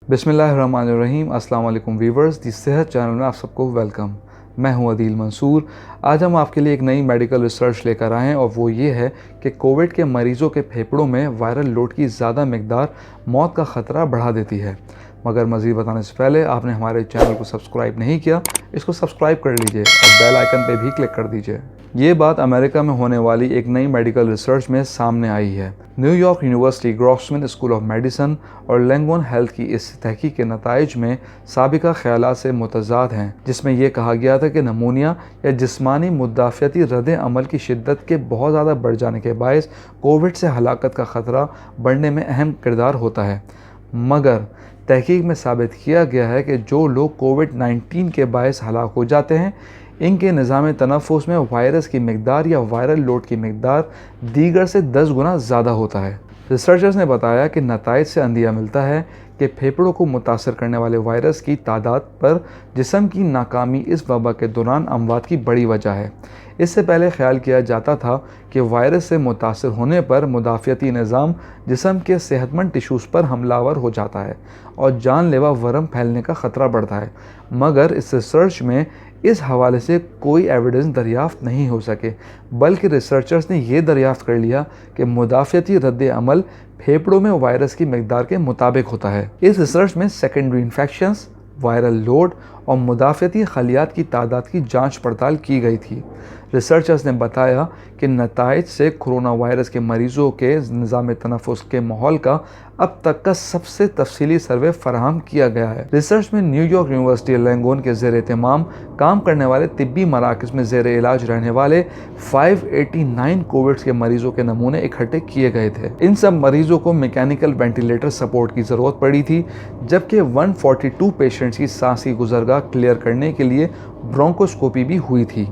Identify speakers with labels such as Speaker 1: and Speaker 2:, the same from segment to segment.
Speaker 1: बिस्मिल्लाहिर्रहमानिर्रहीम। अस्सलाम वालेकुम वीवर्स, दी सेहत चैनल में आप सबको वेलकम। मैं हूं अदील मंसूर। आज हम आपके लिए एक नई मेडिकल रिसर्च लेकर आए हैं और वो ये है कि कोविड के मरीज़ों के फेफड़ों में वायरल लोड की ज़्यादा मकदार मौत का ख़तरा बढ़ा देती है। मगर मज़ीद बताने से पहले आपने हमारे चैनल को सब्सक्राइब नहीं किया, इसको सब्सक्राइब कर लीजिए और बेल आइकन पे भी क्लिक कर दीजिए। ये बात अमेरिका में होने वाली एक नई मेडिकल रिसर्च में सामने आई है। New York university, Grossman school of medicine और लैंगवन हेल्थ की इस तहकीक के नताइज में साबिका ख्यालात से मुतज़ाद हैं, जिसमें यह कहा गया था कि नमूनिया या जिस्मानी मुदाफ़ियती रद्द अमल की शिद्दत के बहुत ज़्यादा बढ़ जाने के बायस कोविड से हलाकत का ख़तरा बढ़ने में अहम किरदार होता है। मगर तहकीक में साबित किया गया है कि जो लोग कोविड-19 के बायस हलाक हो जाते हैं, इनके निज़ाम तनफ़ुस में वायरस की मकदार या वायरल लोड की मकदार दीगर से 10 गुना ज़्यादा होता है। रिसर्चर्स ने बताया कि नताइज से अंदिया मिलता है कि फेफड़ों को मुतासर करने वाले वायरस की तादाद पर जिस्म की नाकामी इस वबा के दौरान अमवात की बड़ी वजह है। इससे पहले ख्याल किया जाता था कि वायरस से मुतासर होने पर मुदाफ़ियती निज़ाम जिस्म के सेहतमंद टिश्यूज़ पर हमलावर हो जाता है और जानलेवा वरम फैलने का ख़तरा बढ़ता है। मगर इस रिसर्च में इस हवाले से कोई एविडेंस दरियाफ़्त नहीं हो सके, बल्कि रिसर्चर्स ने यह दरियाफ़्त कर लिया कि मुदाफ़ियती रद्द अमल फेफड़ों में वायरस की मकदार के मुताबिक होता है। इस रिसर्च में सेकेंडरी इन्फेक्शंस, वायरल लोड और मुदाफ़ियती खलियात की तादाद की जांच पड़ताल की गई थी। रिसर्चर्स ने बताया कि नताइज से कोरोना वायरस के मरीज़ों के निज़ाम तनफ़ुस के माहौल का अब तक का सबसे तफसीली सर्वे फराहम किया गया है। रिसर्च में न्यूयॉर्क यूनिवर्सिटी लैंगवन के ज़ेर एहतमाम काम करने वाले तिब्बी मराकज़ में ज़ेर इलाज रहने वाले 589 कोविड के मरीज़ों के नमूने इकट्ठे किए गए थे। इन सब मरीज़ों को मैकेनिकल वेंटिलेटर सपोर्ट की ज़रूरत पड़ी थी, जबकि 142 पेशेंट्स की सांस की गुजरगाह क्लियर करने के लिए ब्रोंकोस्कोपी भी हुई थी।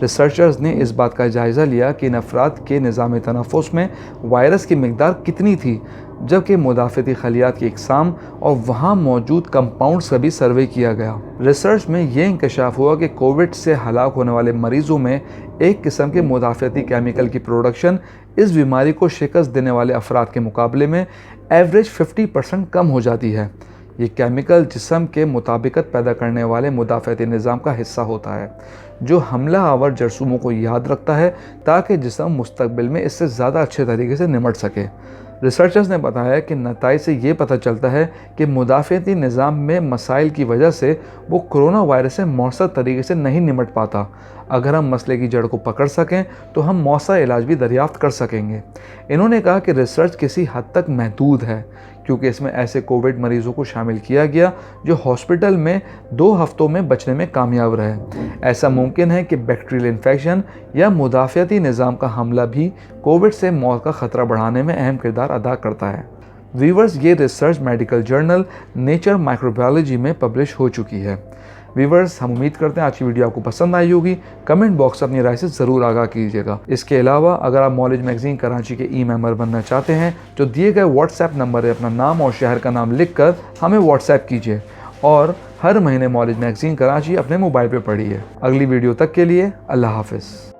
Speaker 1: रिसर्चर्स ने इस बात का जायज़ा लिया कि इन अफराद के निज़ाम तनफ़ुस में वायरस की मकदार कितनी थी, जबकि मुदाफ़ियती खलियात की इकसाम और वहाँ मौजूद कंपाउंड्स का भी सर्वे किया गया। रिसर्च में ये इंकशाफ हुआ कि कोविड से हलाक होने वाले मरीज़ों में एक किस्म के मुदाफ़ियती केमिकल की प्रोडक्शन इस बीमारी को शिकस्त देने वाले अफराद के मुकाबले में एवरेज 50% कम हो जाती है। ये केमिकल जिस्म के मुताबिकत पैदा करने वाले मुदाफ़ियती निज़ाम का हिस्सा होता है, जो हमला आवर जरासीमों को याद रखता है ताकि जिस्म मुस्तक़बिल में इससे ज़्यादा अच्छे तरीके से निमट सके। रिसर्चर्स ने बताया कि नताइज से ये पता चलता है कि मुदाफ़ियती निज़ाम में मसाइल की वजह से वो कोरोना वायरस से मौसर तरीके से नहीं निमट पाता। अगर हम मसले की जड़ को पकड़ सकें तो हम मौसर इलाज भी दरियाफ़्त कर सकेंगे। इन्होंने कहा कि रिसर्च किसी हद तक महदूद है, क्योंकि इसमें ऐसे कोविड मरीज़ों को शामिल किया गया जो हॉस्पिटल में 2 हफ्तों में बचने में कामयाब रहे। ऐसा मुमकिन है कि बैक्टीरियल इन्फेक्शन या मुदाफ़ियती निज़ाम का हमला भी कोविड से मौत का ख़तरा बढ़ाने में अहम किरदार अदा करता है। वीवर्स, ये research medical journal nature microbiology में पब्लिश हो चुकी है। वीवर्स, हम उम्मीद करते हैं आज की वीडियो आपको पसंद आई होगी। कमेंट बॉक्स अपनी राय से ज़रूर आगाह कीजिएगा। इसके अलावा अगर आप नॉलेज मैगज़ीन कराची के मेंबर बनना चाहते हैं तो दिए गए व्हाट्सएप नंबर पर अपना नाम और शहर का नाम लिखकर हमें व्हाट्सएप कीजिए और हर महीने नॉलेज मैगज़ीन कराची अपने मोबाइल पर पढ़िए। अगली वीडियो तक के लिए अल्लाह हाफ़िज़।